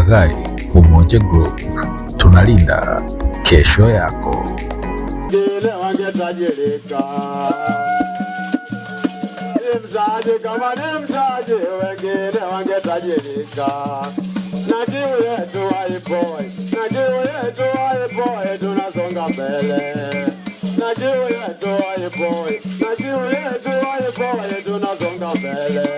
Ulaghai Umoja Group, tunalinda kesho yako. Wengine wangetajirika, mtaji kama ni mtaji, wengine wangetajirika. Na kiu yetu haipoi, na kiu yetu haipoi, tunasonga mbele. Na kiu yetu haipoi, na kiu yetu haipoi, tunasonga mbele.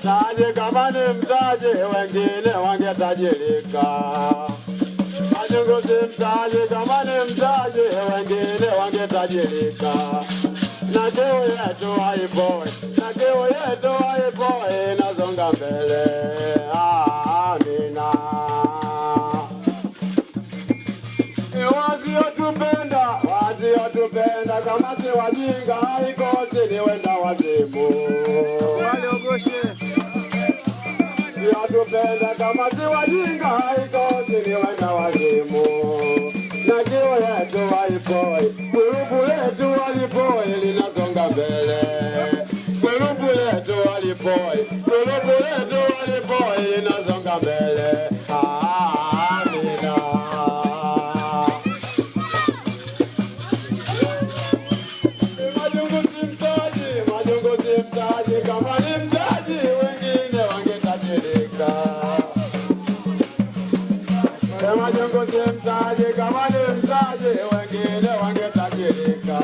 Mtaji kama ni mtaji, wengine wangetajirika. Majungu si mtaji kama ni mtaji, wengine wangetajirika. Na kiu yetu haipoi, na kiu yetu haipoi, nasonga mbele. Amina. Wasiotupenda kama si wajinga, haikosi ni wenda wazimu. Wasiotupenda kama si wajinga, haikosi ni wenda wazimu. Na kiu yetu haipoi, gurupu letu halipoi, linasonga mbele. Gurupu letu halipoi, gurupu letu halipoi, linasonga mbele. Amina. Majungu si mtaji kama ni mtaji, wengine wangetajirika. Majungu si mtaji kama ni mtaji, wengine wangetajirika.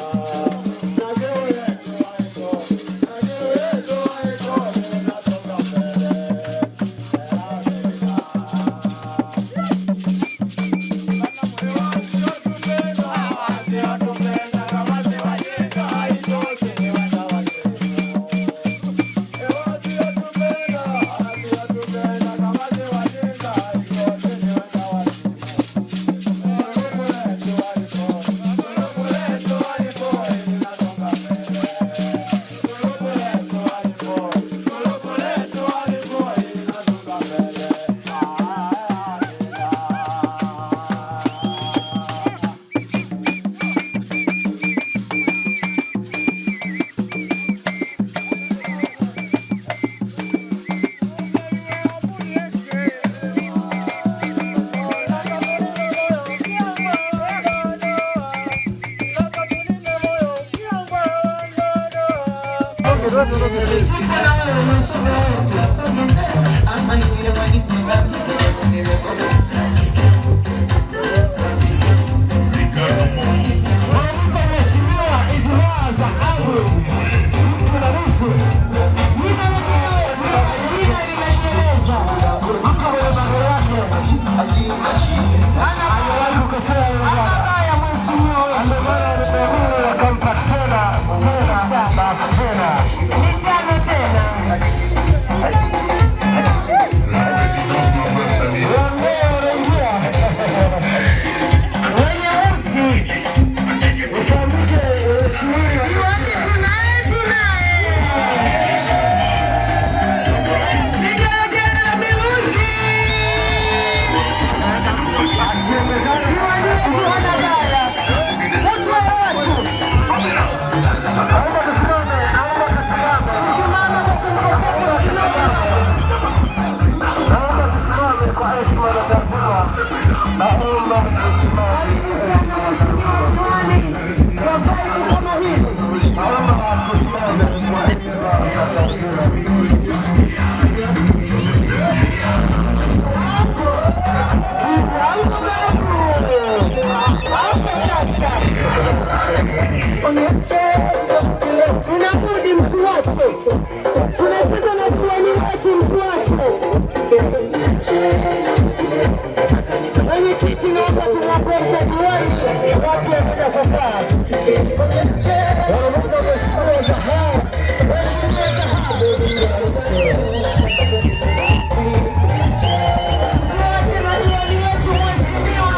Na kiu yetu haipoi, na kiu yetu haipoi, tunasonga mbele. Wasiotupenda kama si wajinga, haikosi ni wenda wazimu. Wasiotupenda kama si wajinga, haikosi ni wenda wazimu. Gurupu letu halipoi, linasonga mbele. Gurupu letu halipoi, gurupu letu halipoi, linasonga mbele. Tunabudi mtu wache, tunacheza na kuwani wetu mtu wache. Wenye kiti naomba tumwapesa diwansi, watu ya kuja kukaa. Wanamuda mheshimiwa Dhahabu, mheshimiwa Dhahabu. Tuwache na diwani wetu mheshimiwa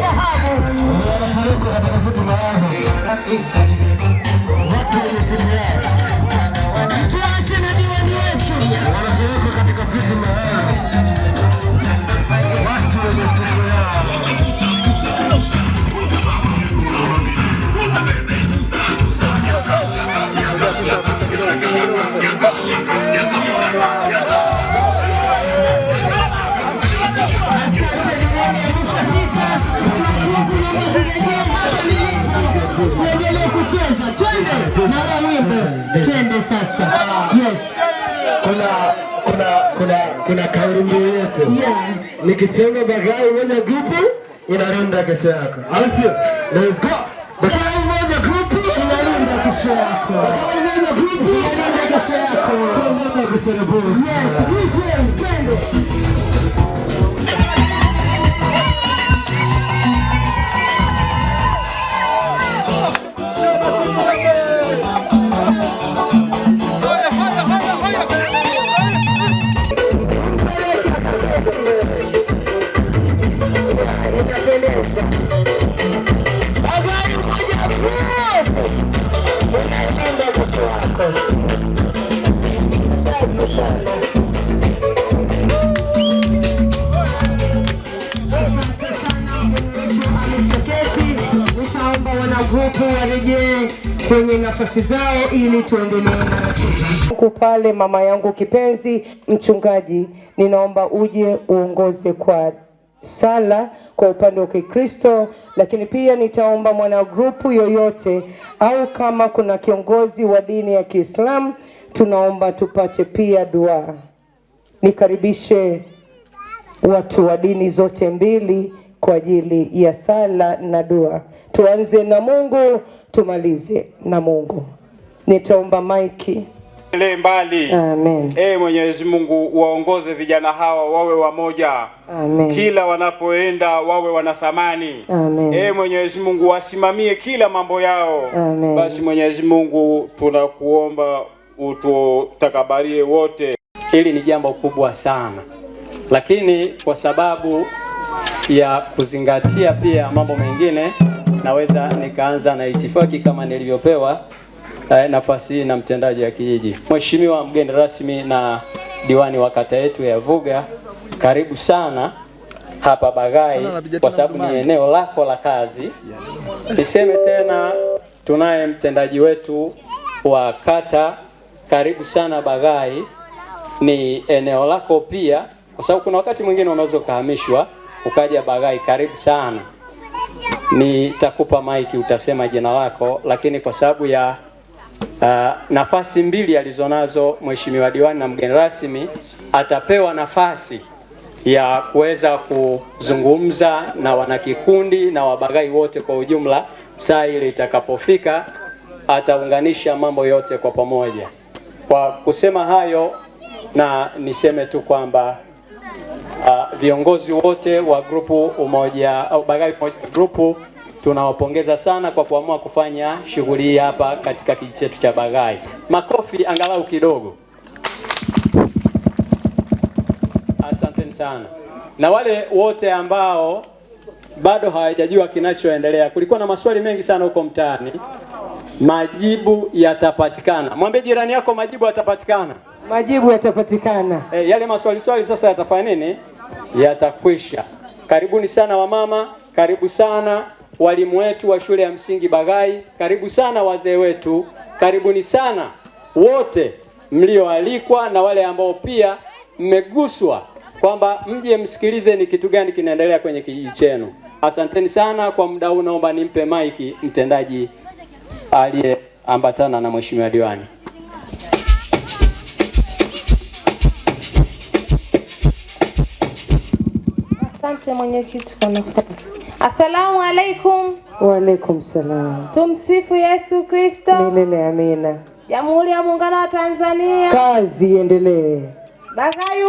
Dhahabu. Tuache na diwani wetu wanapelekwa katika ofisi maalum. Watu wenye siku yao. Yeah. twende na wimbo. Twende sasa. Yes. Kuna kauli mbiu yetu. Yeah. Nikisema Bagai moja grupu inalinda kesho yako. Au sio? Let's go. Bagai moja grupu inalinda kesho yako. Bagai moja grupu inalinda kesho yako. Kwa kuselebrate. Yes, DJ, twende. Nitaomba wanagrupu warejee kwenye nafasi zao ili tuendelee na pale. Mama yangu kipenzi mchungaji, ninaomba uje uongoze kwa sala kwa upande wa Kikristo, lakini pia nitaomba mwana grupu yoyote au kama kuna kiongozi wa dini ya Kiislamu, tunaomba tupate pia dua. Nikaribishe watu wa dini zote mbili kwa ajili ya sala na dua. Tuanze na Mungu, tumalize na Mungu. Nitaomba maiki mbali. Amen. Mwenyezi Mungu waongoze vijana hawa wawe wamoja. Amen. Kila wanapoenda wawe wana thamani. Amen. Mwenyezi Mungu wasimamie kila mambo yao. Amen. Basi Mwenyezi Mungu tunakuomba ututakabarie wote. Hili ni jambo kubwa sana, lakini kwa sababu ya kuzingatia pia mambo mengine, naweza nikaanza na itifaki kama nilivyopewa nafasi hii na mtendaji wa kijiji. Mheshimiwa mgeni rasmi na diwani wa kata yetu ya Vuga, karibu sana hapa Bagai kwa sababu ni eneo lako la kazi. Niseme tena, tunaye mtendaji wetu wa kata, karibu sana Bagai, ni eneo lako pia, kwa sababu kuna wakati mwingine unaweza kuhamishwa ukaja Bagai. Karibu sana. Nitakupa maiki, utasema jina lako, lakini kwa sababu ya nafasi mbili alizonazo mheshimiwa diwani na mgeni rasmi, atapewa nafasi ya kuweza kuzungumza na wanakikundi na Wabagai wote kwa ujumla. Saa ile itakapofika ataunganisha mambo yote kwa pamoja. Kwa kusema hayo, na niseme tu kwamba viongozi wote wa grupu umoja au Bagai grupu tunawapongeza sana kwa kuamua kufanya shughuli hii hapa katika kijiji chetu cha Bagai. Makofi angalau kidogo. Asanteni sana. Na wale wote ambao bado hawajajua kinachoendelea, kulikuwa na maswali mengi sana huko mtaani. Majibu yatapatikana. Mwambie jirani yako majibu yatapatikana. Majibu yatapatikana. Yale maswali sasa yatafanya nini? Yatakwisha. Karibuni sana wamama, karibu sana walimu wetu wa shule ya msingi Bagai, karibu sana wazee wetu, karibuni sana wote mlioalikwa na wale ambao pia mmeguswa kwamba mje msikilize ni kitu gani kinaendelea kwenye kijiji chenu. Asanteni sana. Kwa muda huu naomba nimpe maiki mtendaji aliyeambatana na mheshimiwa diwani. Asante mwenyekiti kwa nafasi. Asalamu alaikum. Wa alaikum salam. Tumsifu Yesu Kristo. Milele amina. Jamhuri ya Muungano wa Tanzania. Kazi iendelee. Bagai.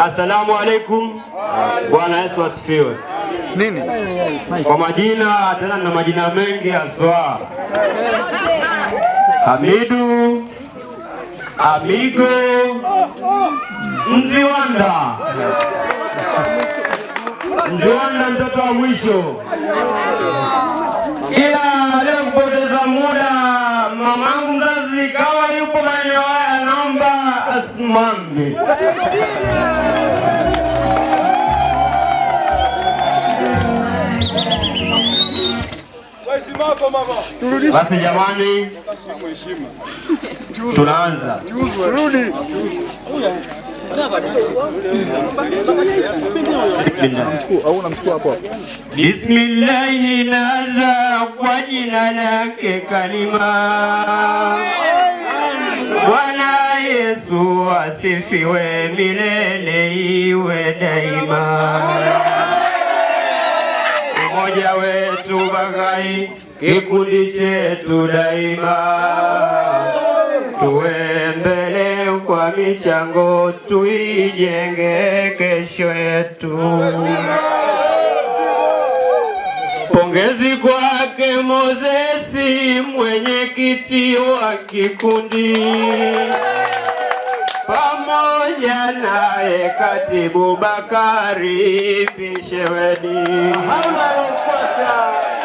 Assalamu alaikum. Bwana Yesu asifiwe. Nini? Kwa majina, tena na majina mengi haswa. Hamidu, Amigo, Mziwanda. Mziwanda mtoto wa mwisho. Ila leo kupoteza muda, mamangu mzazi kawa yupo maeneo haya, naomba asimame. Basi jamani, tunaanza. Bismillahi, naanza kwa jina lake Karima. Bwana Yesu asifiwe, milele iwe daima. Umoja wetu Bagai, kikundi chetu daima. Tuwe mbele kwa michango, tuijenge kesho yetu. Pongezi kwake Mozesi, mwenyekiti wa kikundi, pamoja naye katibu Bakari Pishewedi.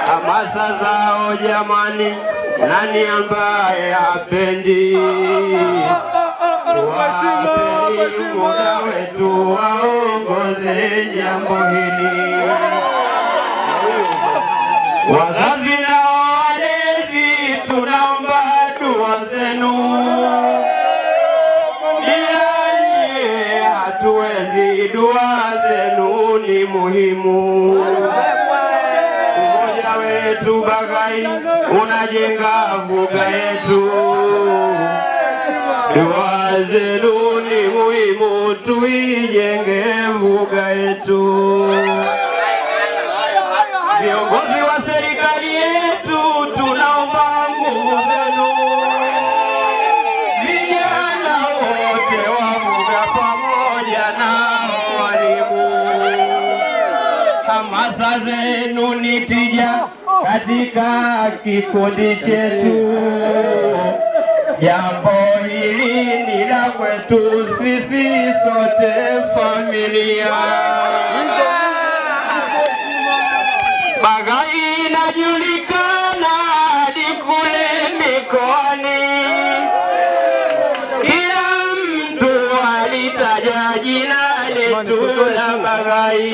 Hamasa zao jamani, nani ambaye hapendi? Wapeni muda wetu waongoze jambo hili. Wazazi na walezi, tunaomba dua zenu. Bila nyie hatuwezi, dua zenu ni muhimu. Umoja wetu Bagai unajenga mbuga yetu. Dua zenu ni muhimu, tuijenge mbuga yetu. Viongozi wa serikali yetu, tunaomba nguvu zenu. Vijana wote wa mbuga pamoja na walimu, hamasa zenu ni tija katika kikundi chetu. Jambo hili ni la kwetu sisi sote familia. Bagai inajulikana hadi kule mikoani, kila mtu alitaja jina letu la Bagai.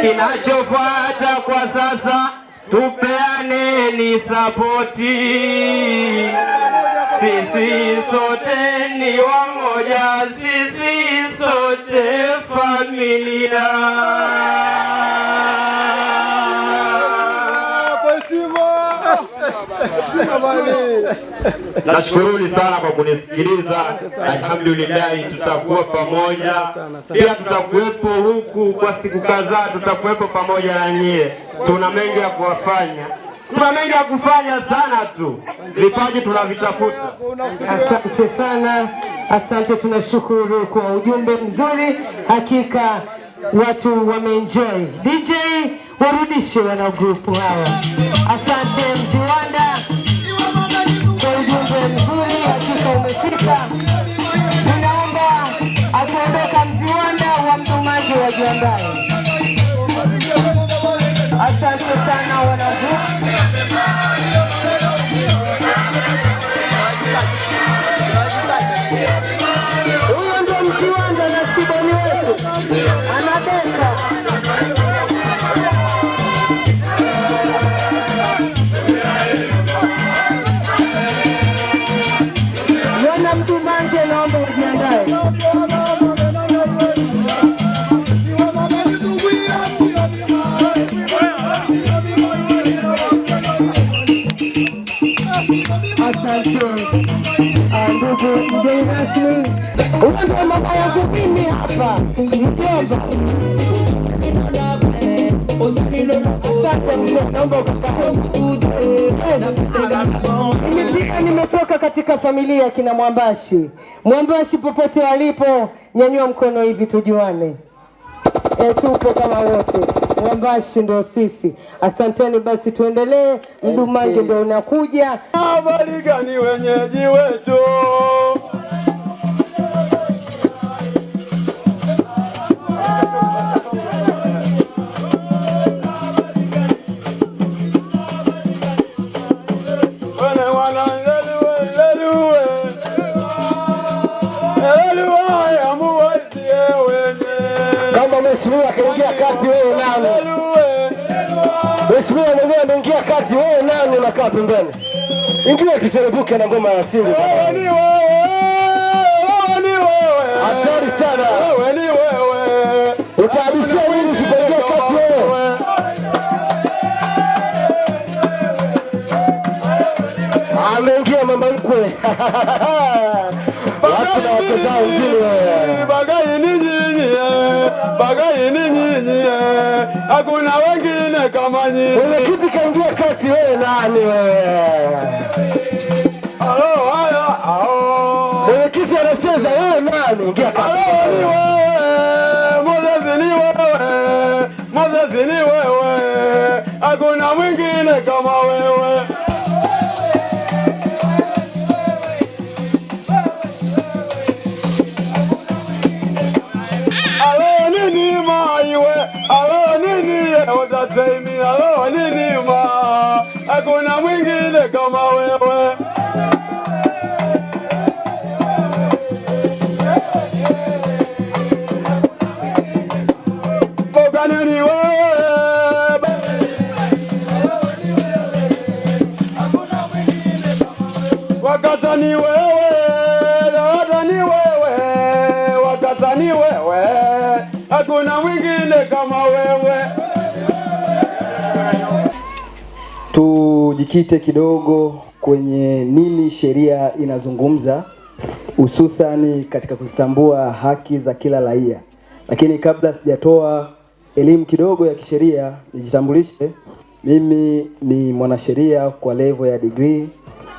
Kinachofuata kwa sasa, tupeane ni sapoti. Sisi sote ni wamoja, sisi sote familia. Nashukuruni sana kwa kunisikiliza. Alhamdulillah, tutakuwa pamoja. Pia tutakuwepo huku kwa siku kadhaa, tutakuwepo pamoja na nyie. Tuna mengi ya kuwafanya. Tuna mengi ya kufanya sana tu. Vipaji tunavitafuta. Asante sana. Asante, tunashukuru kwa ujumbe mzuri. Hakika watu wameenjoy. DJ warudishe wana grupu hawa. Asante Mziwanda kwa ujumbe mzuri, hakika umefika. Ninaomba akiondoka Mziwanda wa Mdumaji wajiandae. Asante sana wana grupu. Huyo ndio Mziwanda na Stiboni wetu anadeka. Yona Mdumange, naomba ujiandae. Asante ndugu mgeni rasmi. Uwanja mama yangu mimi hapa mjomba. Mimi pia nimetoka katika familia kina Mwambashi. Mwambashi popote walipo, Nyanyua mkono hivi tujuane. Tupo kama wote. Wambashi ndio sisi. Asanteni basi tuendelee. Mdumange ndio unakuja. Habari gani wenyeji wetu? Mheshimiwa kaingia kati, wewe nani? Mheshimiwa mwenyewe ameingia kati, wewe nani unakaa pembeni? Ingia kiserebuke na ngoma ya asili. Wewe ni wewe. Hatari sana. Wewe ni wewe. Utaabishia nini usipoingia kati wewe? Ameingia mama mkwe. Watu na wake zao wengine wewe. Bagai ni nyinyi, hakuna wengine kama nyinyi. Mwenyekiti kaingia kati, wewe nani wewe? Mwenyekiti anacheza, wewe nani? Ingia kati. Moses ni wewe, hakuna mwingine kama wewe. Hakuna mwingine kama wewe. Bogani ni wewe. Wakata ni wewe. Dawada ni wewe. Wakata ni wewe. Hakuna mwingine kama wewe. Tujikite kidogo kwenye nini sheria inazungumza, hususani katika kuzitambua haki za kila raia. Lakini kabla sijatoa elimu kidogo ya kisheria, nijitambulishe. Mimi ni mwanasheria kwa level ya degree.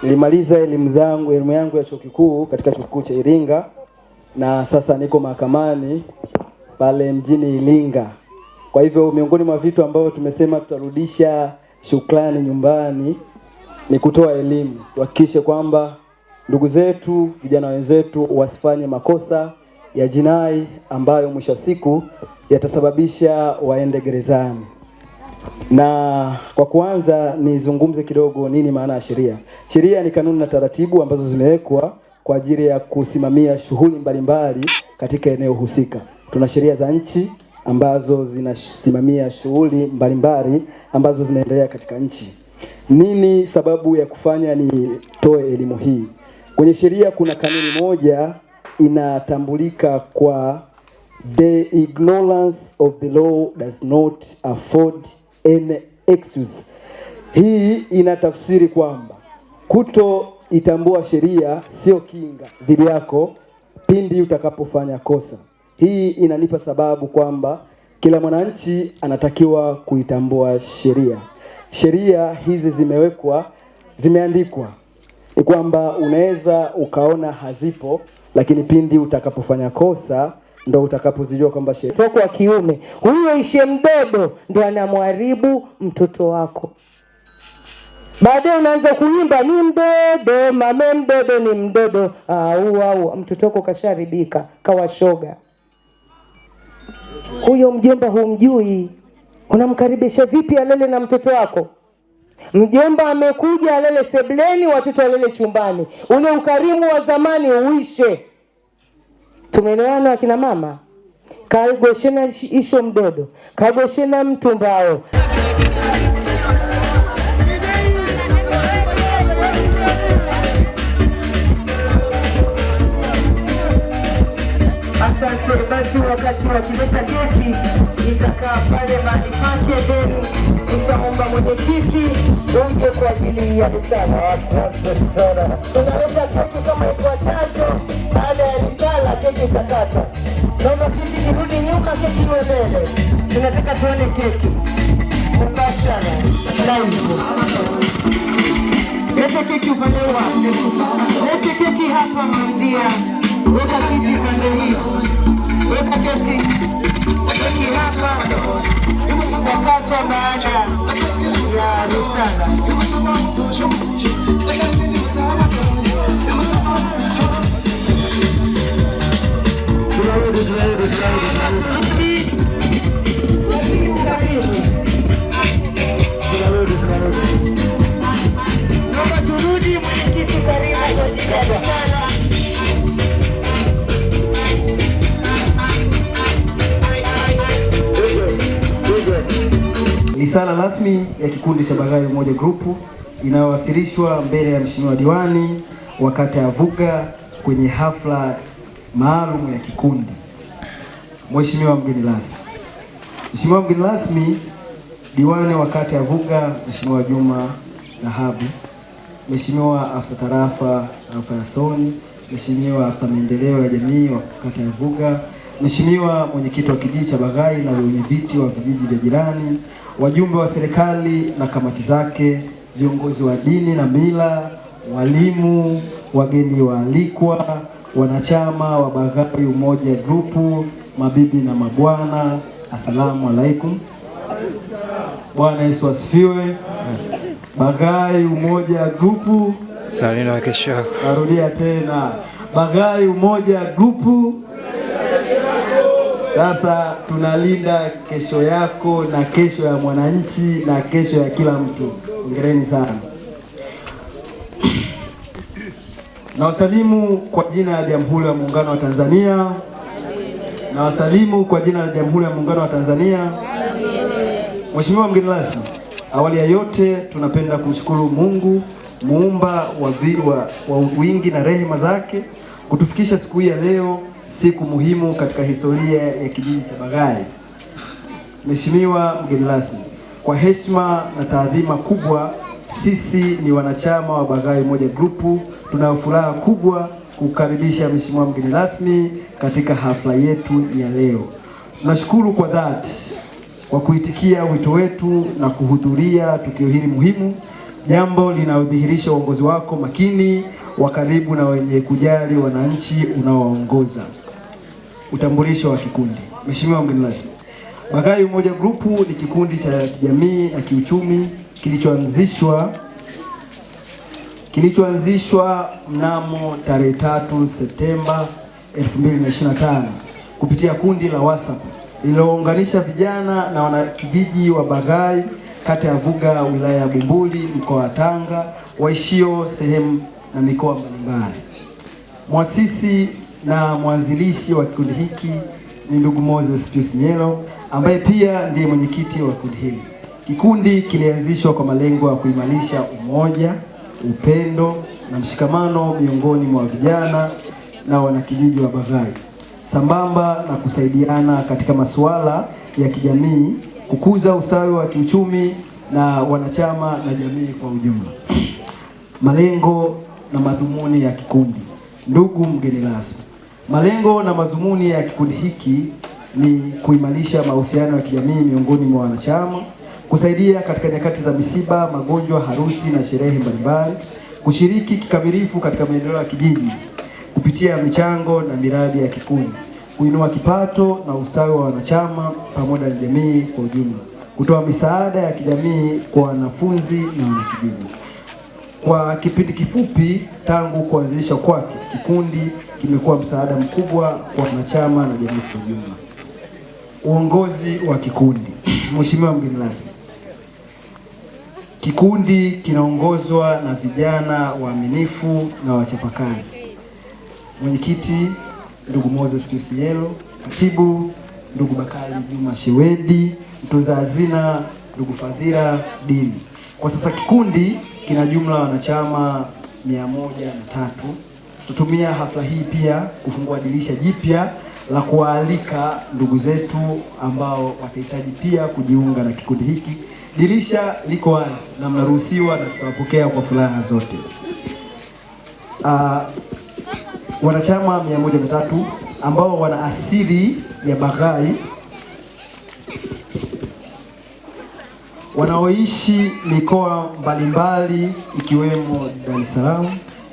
Nilimaliza elimu yangu ya chuo kikuu katika chuo kikuu cha Iringa, na sasa niko mahakamani pale mjini Iringa. Kwa hivyo miongoni mwa vitu ambavyo tumesema tutarudisha shukrani nyumbani ni kutoa elimu, tuhakikishe kwamba ndugu zetu, vijana wenzetu wasifanye makosa ya jinai ambayo mwisho siku yatasababisha waende gerezani. Na kwa kuanza nizungumze kidogo nini maana ya sheria. Sheria ni kanuni na taratibu ambazo zimewekwa kwa ajili ya kusimamia shughuli mbalimbali katika eneo husika. Tuna sheria za nchi ambazo zinasimamia shughuli mbalimbali ambazo zinaendelea katika nchi. Nini sababu ya kufanya nitoe elimu hii? Kwenye sheria kuna kanuni moja inatambulika kwa the ignorance of the law does not afford any excuse. Hii inatafsiri kwamba kutoitambua sheria sio kinga dhidi yako pindi utakapofanya kosa. Hii inanipa sababu kwamba kila mwananchi anatakiwa kuitambua sheria. Sheria hizi zimeandikwa. Ni kwamba unaweza ukaona hazipo, lakini pindi utakapofanya kosa ndo utakapozijua kwamba sheria. Mtoto wa kiume, huyo ishe mdodo ndo anamharibu mtoto wako. Baadaye unaanza kuimba ni mdodo, mame mdodo ni mdodo. Au mtoto wako kasharibika, kawashoga. Huyo mjomba humjui. Unamkaribisha vipi alele na mtoto wako? Mjomba amekuja alele sebleni, watoto alele chumbani. Ule ukarimu wa zamani uishe. Tumeelewana akina mama? Kagoshena isho mdodo, kagoshena mtumbao. Asante. Basi wakati wa kuleta keki nitakaa pale mahali pake, then nitaomba mwenyekiti uje kwa ajili ya risala. Asante sana. Tunaleta keki kama ifuatavyo. Baada ya risala keki itakata. Naomba kiti kirudi nyuma, keki iwe mbele. Tunataka tuone keki mubashara live. Lete keki upande wako. Lete keki hapa mwandia. Weka kiti pande hiyo. Weka kiti. Kiti hapa. Itakatwa baada ya risala. Naomba turudi mwenyekiti, karibu kwa ajili ya risala. Risala rasmi ya kikundi cha Bagayo Umoja Group inayowasilishwa mbele ya Mheshimiwa Diwani wa kata ya Vuga kwenye hafla maalum ya kikundi. Mheshimiwa mgeni rasmi. Mheshimiwa mgeni rasmi, Diwani wa kata ya Vuga Mheshimiwa Juma Dhahabu, Mheshimiwa afisa tarafa ya Soni, Mheshimiwa afisa maendeleo ya jamii wa kata ya Vuga, Mheshimiwa mwenyekiti wa kijiji cha Bagayo na wenyeviti wa vijiji vya jirani, wajumbe wa serikali na kamati zake, viongozi wa dini na mila, walimu, wageni waalikwa, wanachama wa Bagayo Umoja Group, mabibi na mabwana, asalamu alaikum. Bwana Yesu asifiwe. Bagayo Umoja Group, Nalinda kesho yako. narudia tena, Bagayo Umoja Group. Sasa tunalinda kesho yako na kesho ya mwananchi na kesho ya kila mtu. Hongereni sana. Na wasalimu kwa jina la Jamhuri ya Muungano wa Tanzania. Na wasalimu kwa jina la Jamhuri ya Muungano wa Tanzania. Mheshimiwa mgeni rasmi, awali ya yote tunapenda kumshukuru Mungu muumba wa wingi na rehema zake kutufikisha siku hii ya leo, siku muhimu katika historia ya kijiji cha Bagayo. Mheshimiwa mgeni rasmi, kwa heshima na taadhima kubwa, sisi ni wanachama wa Bagayo Umoja Group, tuna furaha kubwa kukaribisha Mheshimiwa mgeni rasmi katika hafla yetu ya leo. Tunashukuru kwa dhati kwa kuitikia wito wetu na kuhudhuria tukio hili muhimu, jambo linalodhihirisha uongozi wako makini, wa karibu na wenye kujali wananchi unaowaongoza. Utambulisho wa kikundi. Mheshimiwa mgeni rasmi, Bagayo Umoja Group ni kikundi cha kijamii na kiuchumi kilichoanzishwa mnamo tarehe 3 Septemba 2025 kupitia kundi la WhatsApp lililounganisha vijana na wanakijiji wa Bagayo, kata ya Vuga, wilaya ya Bumbuli, mkoa wa Tanga, waishio sehemu na mikoa mbalimbali. Mwasisi na mwanzilishi wa kikundi hiki ni ndugu Moses Pius Nyelo, ambaye pia ndiye mwenyekiti wa kundi hili. Kikundi kilianzishwa kwa malengo ya kuimarisha umoja, upendo na mshikamano miongoni mwa vijana na wanakijiji wa Bagayo, sambamba na kusaidiana katika masuala ya kijamii, kukuza usawa wa kiuchumi na wanachama na jamii kwa ujumla. Malengo na madhumuni ya kikundi. Ndugu mgeni rasmi, malengo na madhumuni ya kikundi hiki ni kuimarisha mahusiano ya kijamii miongoni mwa wanachama, kusaidia katika nyakati za misiba, magonjwa, harusi na sherehe mbalimbali, kushiriki kikamilifu katika maendeleo ya kijiji kupitia michango na miradi ya kikundi, kuinua kipato na ustawi wa wanachama pamoja na jamii kwa ujumla, kutoa misaada ya kijamii kwa wanafunzi na wanakijiji. Kwa kipindi kifupi tangu kuanzishwa kwake, kikundi kimekuwa msaada mkubwa kwa wanachama na jamii kwa ujumla. Uongozi wa kikundi. Mheshimiwa mgeni rasmi, kikundi kinaongozwa na vijana waaminifu na wachapakazi. Mwenyekiti ndugu Moses Pius Nyelo, katibu ndugu Bakari Juma Shewedi, mtunza hazina ndugu Fadhila Dini. Kwa sasa kikundi kina jumla wanachama 103. Tutumia hafla hii pia kufungua dirisha jipya la kuwaalika ndugu zetu ambao watahitaji pia kujiunga na kikundi hiki. Dirisha liko wazi na mnaruhusiwa na tutawapokea kwa furaha zote. Wanachama 103 ambao wana asili ya Bagayo, wanaoishi mikoa mbalimbali ikiwemo Dar es Salaam,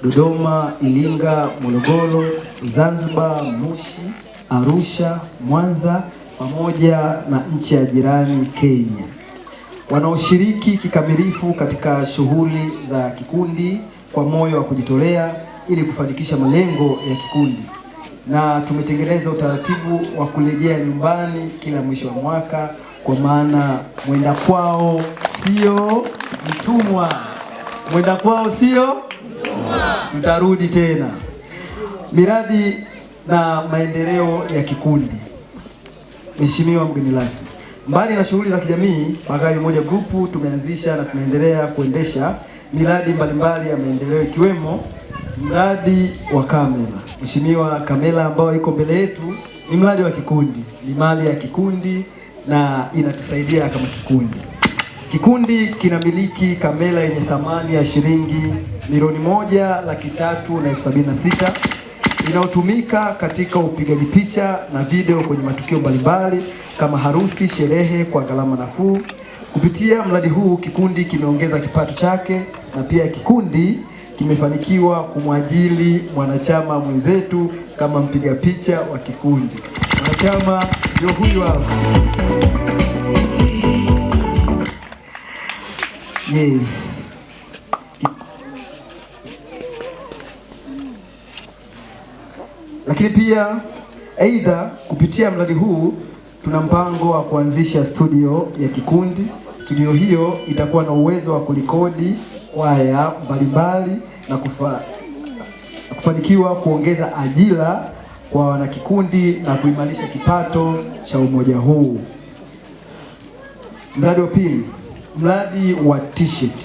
Dodoma, Iringa, Morogoro, Zanzibar, Moshi, Arusha, Mwanza pamoja na nchi ya jirani Kenya, wanaoshiriki kikamilifu katika shughuli za kikundi kwa moyo wa kujitolea ili kufanikisha malengo ya kikundi. Na tumetengeneza utaratibu wa kurejea nyumbani kila mwisho wa mwaka, kwa maana mwenda kwao sio mtumwa. Mwenda kwao sio mtumwa. Tutarudi tena. Miradi na maendeleo ya kikundi. Mheshimiwa mgeni rasmi, mbali na shughuli za kijamii, Bagayo Umoja Group tumeanzisha na tunaendelea kuendesha miradi mbalimbali ya maendeleo, ikiwemo mradi wa kamera. Mheshimiwa, kamera ambayo iko mbele yetu ni mradi wa kikundi, ni mali ya kikundi na inatusaidia kama kikundi. Kikundi kinamiliki kamera yenye thamani ya shilingi milioni 1,376,000 inayotumika katika upigaji picha na video kwenye matukio mbalimbali kama harusi, sherehe kwa gharama nafuu. Kupitia mradi huu kikundi kimeongeza kipato chake na pia kikundi kimefanikiwa kumwajiri mwanachama mwenzetu kama mpiga picha wa kikundi. Mwanachama ndio huyu hapa. Yes. Lakini pia aidha, kupitia mradi huu tuna mpango wa kuanzisha studio ya kikundi. Studio hiyo itakuwa na uwezo wa kurekodi kwaya mbalimbali na kufanikiwa kuongeza ajira kwa wanakikundi na kuimarisha kipato cha umoja huu. Mradi wa pili, mradi wa t-shirt.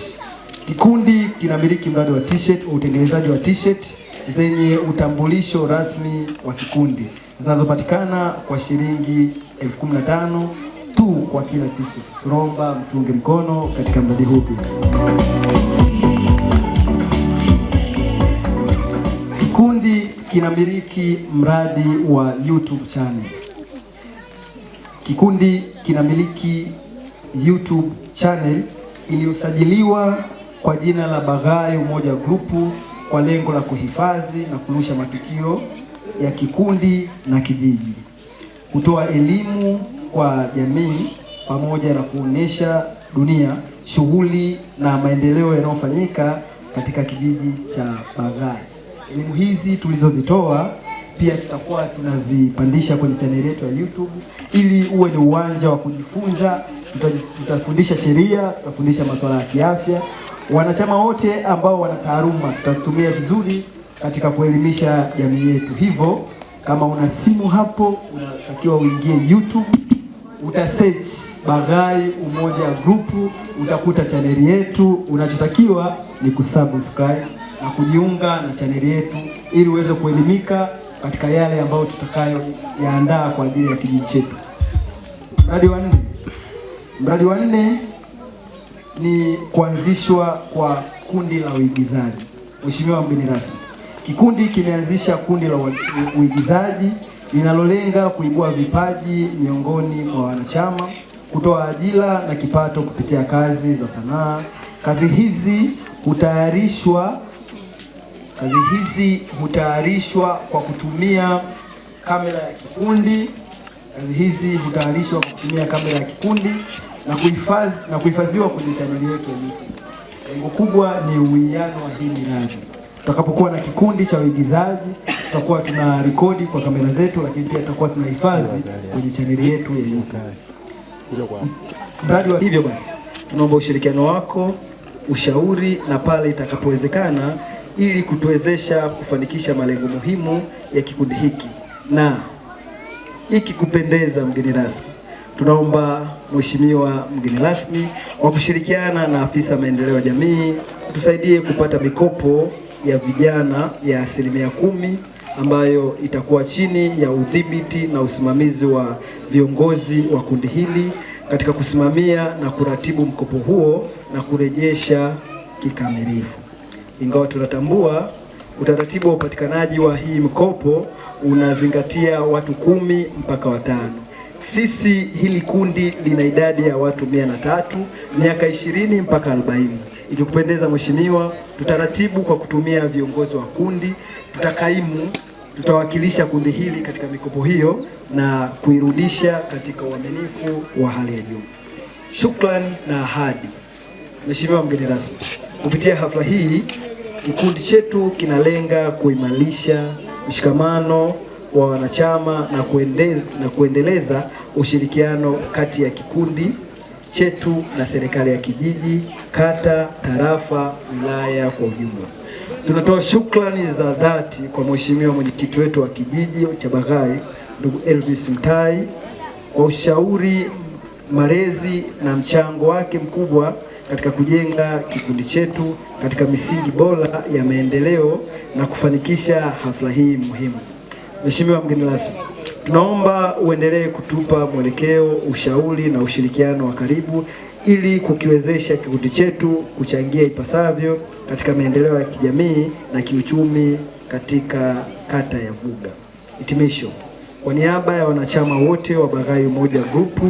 Kikundi kinamiliki mradi wa t-shirt, utengenezaji wa t-shirt zenye utambulisho rasmi wa kikundi zinazopatikana kwa shilingi 15,000 tu kwa kila t-shirt. Tunaomba mtunge mkono katika mradi huu pia. Kikundi kinamiliki mradi wa YouTube channel. Kikundi kinamiliki YouTube channel iliyosajiliwa kwa jina la Bagayo Umoja Group kwa lengo la kuhifadhi na kurusha matukio ya kikundi na kijiji, kutoa elimu kwa jamii pamoja na kuonesha dunia shughuli na maendeleo yanayofanyika katika kijiji cha Bagayo. Elimu hizi tulizozitoa pia tutakuwa tunazipandisha kwenye chaneli yetu ya YouTube ili uwe ni uwanja wa kujifunza. Tutafundisha sheria, tutafundisha masuala ya kiafya. Wanachama wote ambao wana taaluma tutatumia vizuri katika kuelimisha jamii yetu. Hivyo kama una simu hapo, unatakiwa uingie YouTube, utasearch Bagayo Umoja Group, utakuta chaneli yetu. Unachotakiwa ni kusubscribe na kujiunga na chaneli yetu ili uweze kuelimika katika yale ambayo tutakayo yaandaa kwa ajili ya kijiji chetu. Mradi wa nne ni kuanzishwa kwa kundi la uigizaji. Mheshimiwa mgeni rasmi, kikundi kimeanzisha kundi la uigizaji linalolenga kuibua vipaji miongoni mwa wanachama, kutoa ajira na kipato kupitia kazi za sanaa. Kazi hizi hutayarishwa kwa kutumia kamera ya kikundi. Na kuhifadhiwa kwenye chaneli yetu ya YouTube. Lengo kubwa ni uwiano wa hii miradi. Tutakapokuwa na kikundi cha uigizaji, tutakuwa tuna rekodi kwa kamera zetu, lakini pia tutakuwa tunahifadhi kwenye chaneli yetu ya YouTube. Mradi wa hivyo basi, tunaomba ushirikiano wako, ushauri na pale itakapowezekana ili kutuwezesha kufanikisha malengo muhimu ya kikundi hiki. Na ikikupendeza mgeni rasmi, tunaomba Mheshimiwa mgeni rasmi wa kushirikiana na afisa maendeleo ya jamii tusaidie kupata mikopo ya vijana ya 10% ambayo itakuwa chini ya udhibiti na usimamizi wa viongozi wa kundi hili katika kusimamia na kuratibu mkopo huo na kurejesha kikamilifu. Ingawa tunatambua utaratibu wa upatikanaji wa hii mkopo unazingatia watu 10 mpaka 5. Sisi hili kundi lina idadi ya watu 103, miaka 20 mpaka 40. Ikikupendeza Mheshimiwa, tutaratibu kwa kutumia viongozi wa kundi, tutakaimu tutawakilisha kundi hili katika mikopo hiyo na kuirudisha katika uaminifu wa hali ya juu. Shukrani na ahadi. Mheshimiwa mgeni rasmi, kupitia hafla hii kikundi chetu kinalenga kuimarisha mshikamano wa wanachama na kuendeleza ushirikiano kati ya kikundi chetu na serikali ya kijiji, kata, tarafa, wilaya kwa ujumla. Tunatoa shukrani za dhati kwa Mheshimiwa mwenyekiti wetu wa kijiji cha Bagai, ndugu Elvis Mtai, kwa ushauri, malezi na mchango wake mkubwa katika kujenga kikundi chetu katika misingi bora ya maendeleo na kufanikisha hafla hii muhimu. Mheshimiwa mgeni rasmi, tunaomba uendelee kutupa mwelekeo, ushauri na ushirikiano wa karibu ili kukiwezesha kikundi chetu kuchangia ipasavyo katika maendeleo ya kijamii na kiuchumi katika kata ya Vuga. Hitimisho. Kwa niaba ya wanachama wote wa Bagai Umoja Group,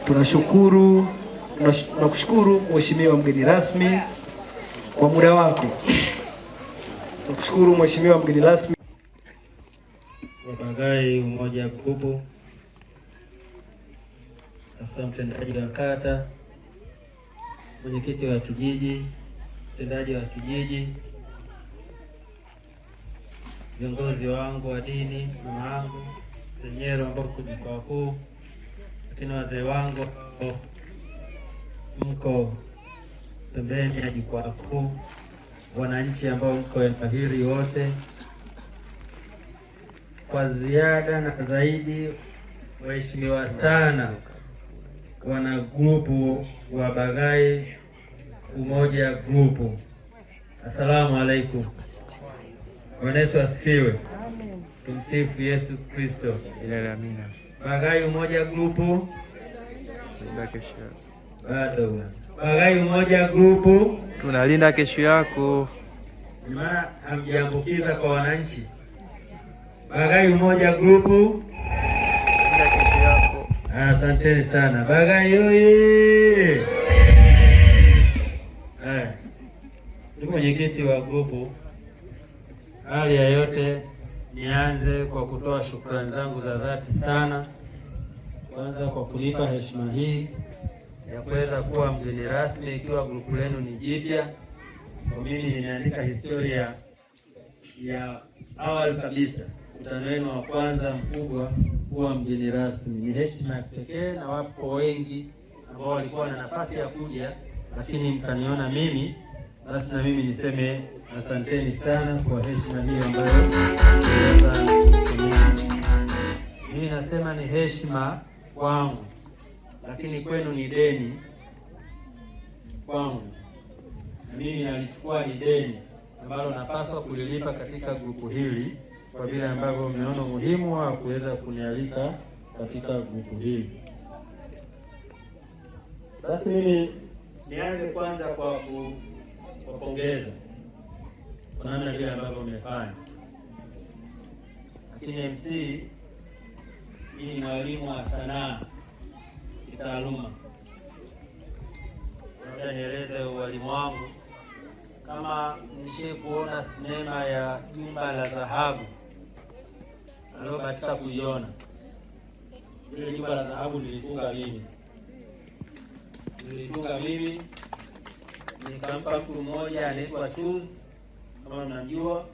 tunakushukuru Mheshimiwa mgeni rasmi kwa muda wako. Tunakushukuru Mheshimiwa mgeni rasmi wa Bagai Umoja Group, hasa mtendaji wa kata, mwenyekiti wa kijiji, mtendaji wa kijiji, viongozi wangu wa dini, mama yangu Senyero ambao kwa wakuu, lakini wazee wangu mko pembeni ya jukwaa kuu, wananchi ambao mko eneo hili wote, kwa ziada na zaidi, waheshimiwa sana wana grupu wa Bagai Umoja Group. Asalamu alaikum. Bwana Yesu asifiwe. Tumsifu Yesu Kristo. Amina. Bagai Umoja Group. Bado. Bagai Umoja Group. Tunalinda kesho yako. Maana hamjiambukiza kwa wananchi. Bagai Umoja Group. Tunalinda kesho yako. Asanteni sana. Bagai oye. Ndugu mwenyekiti wa grupu, hali ya yote nianze kwa kutoa shukrani zangu za dhati sana, kwanza kwa kunipa heshima hii ya kuweza kuwa mgeni rasmi ikiwa grupu lenu ni jipya. Kwa mimi nimeandika historia ya awali kabisa, mkutano wenu wa kwanza mkubwa kuwa mgeni rasmi. Ni heshima ya pekee na wapo wengi ambao walikuwa na nafasi ya kuja, lakini mkaniona mimi, basi na mimi niseme asanteni sana kwa heshima hii ambayo mimi nasema ni heshima kwangu, lakini kwenu ni deni kwangu. Mimi nalichukua ni deni ambalo napaswa kulilipa katika grupu hili, kwa vile ambavyo umeona umuhimu wa kuweza kunialika katika grupu hili. Basi mimi nianze kwanza kwa kuwapongeza kwa namna vile ambavyo mmefanya. Lakini MC, mimi ni mwalimu wa sanaa kitaaluma. Labda nieleze ualimu wangu. Kama nishe kuona sinema ya Jumba la Dhahabu aliobahatika kuiona, ile Jumba la Dhahabu nilitunga mimi, nikampa mtu mmoja anaitwa Chuzi, kama mnajua,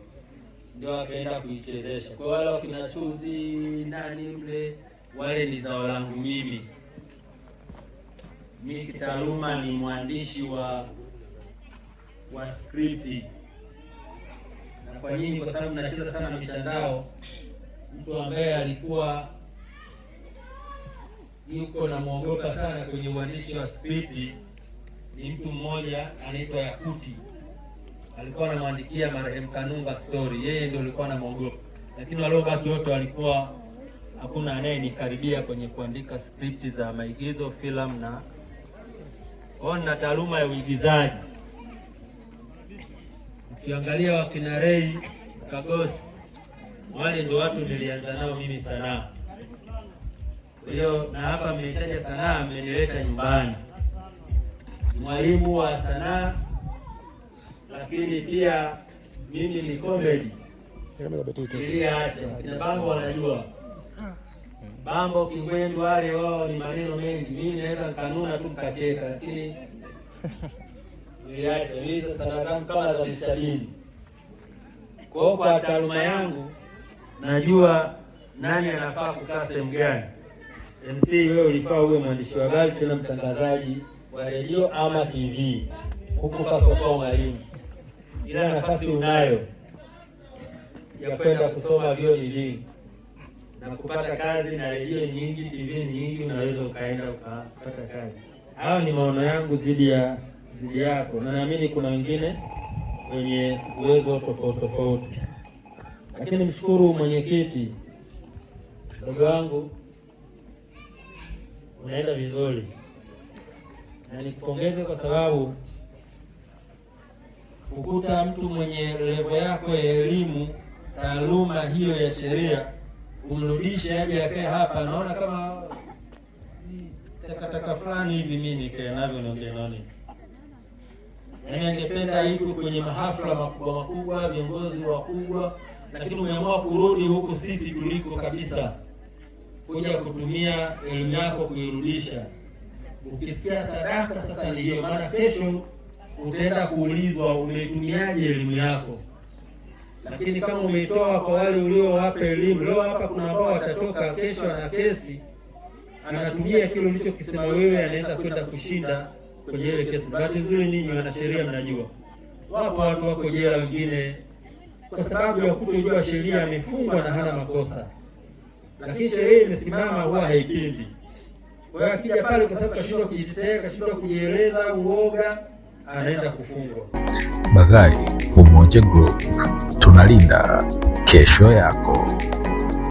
ndio akaenda kuichezesha. Kwa wale wakina Chuzi nani mle, wale ni zao langu mimi. Mimi kitaaluma ni mwandishi wa script. Na kwa nini? Kwa sababu nacheza sana na mitandao. Mtu ambaye alikuwa yuko na muogopa sana kwenye uandishi wa script ni mtu mmoja anaitwa Yakuti. Alikuwa anamwandikia marehemu Kanumba story, yeye ndio alikuwa anamuogopa. Lakini waliobaki wote walikuwa hakuna anayenikaribia kwenye kuandika script za maigizo, filamu na na taaluma ya uigizaji. Ukiangalia wakina Ray Kagosi, wale ndio watu nilianza nao mimi sanaa. Kwa hiyo na hapa mmehitaja sanaa, mmenileta nyumbani. Mwalimu wa sanaa, lakini pia mimi ni comedy. niliacha. Kina Bambo wanajua. Bambo, Kingwendu wale wao ni maneno mengi. Mimi naweza kanuna tu mkacheka, lakini niliacha. Mimi sana zangu kama za mstadini. Kwa taaluma yangu najua nani anafaa kukaa sehemu gani. MC, wewe ulifaa uwe mwandishi wa habari tena mtangazaji wa redio ama TV. Huko kwa mwalimu. Ila nafasi unayo ya kwenda kusoma vyuoni vingi na kupata kazi, na redio nyingi, TV nyingi, unaweza ukaenda ukapata kazi. Hao ni maono yangu zidi yako, na naamini kuna wengine wenye uwezo tofauti. Lakini mshukuru mwenyekiti, ndugu wangu, unaenda vizuri, na nikupongeze kwa sababu kukuta mtu mwenye level yako ya elimu, taaluma hiyo ya sheria, umrudishe aje akae hapa, naona kama takataka fulani hivi. Mimi nikae navyo niongeeni. Yaani angependa iko kwenye mahafla makubwa, viongozi wakubwa, lakini umeamua kurudi huku sisi tuliko kabisa, kuja kutumia elimu yako kuirudisha. Ukisikia sadaka sasa ni hiyo, maana kesho utaenda kuulizwa umeitumiaje elimu yako. Lakini kama umeitoa kwa wale uliowapa elimu, leo hapa kuna ambao watatoka kesho ana kesi, anatumia kile ulichokisema wewe, anaenda kwenda kushinda kwenye ile kesi. Bahati nzuri ninyi wanasheria mnajua, wapo watu wako jela wengine kwa sababu ya kutojua sheria, amefungwa na hana makosa, lakini sheria imesimama huwa haipindi. Kwa hiyo akija pale kwa sababu kashindwa kujitetea, kashindwa kujieleza, uoga, anaenda kufungwa. Bagai Umoja Group, tunalinda kesho yako.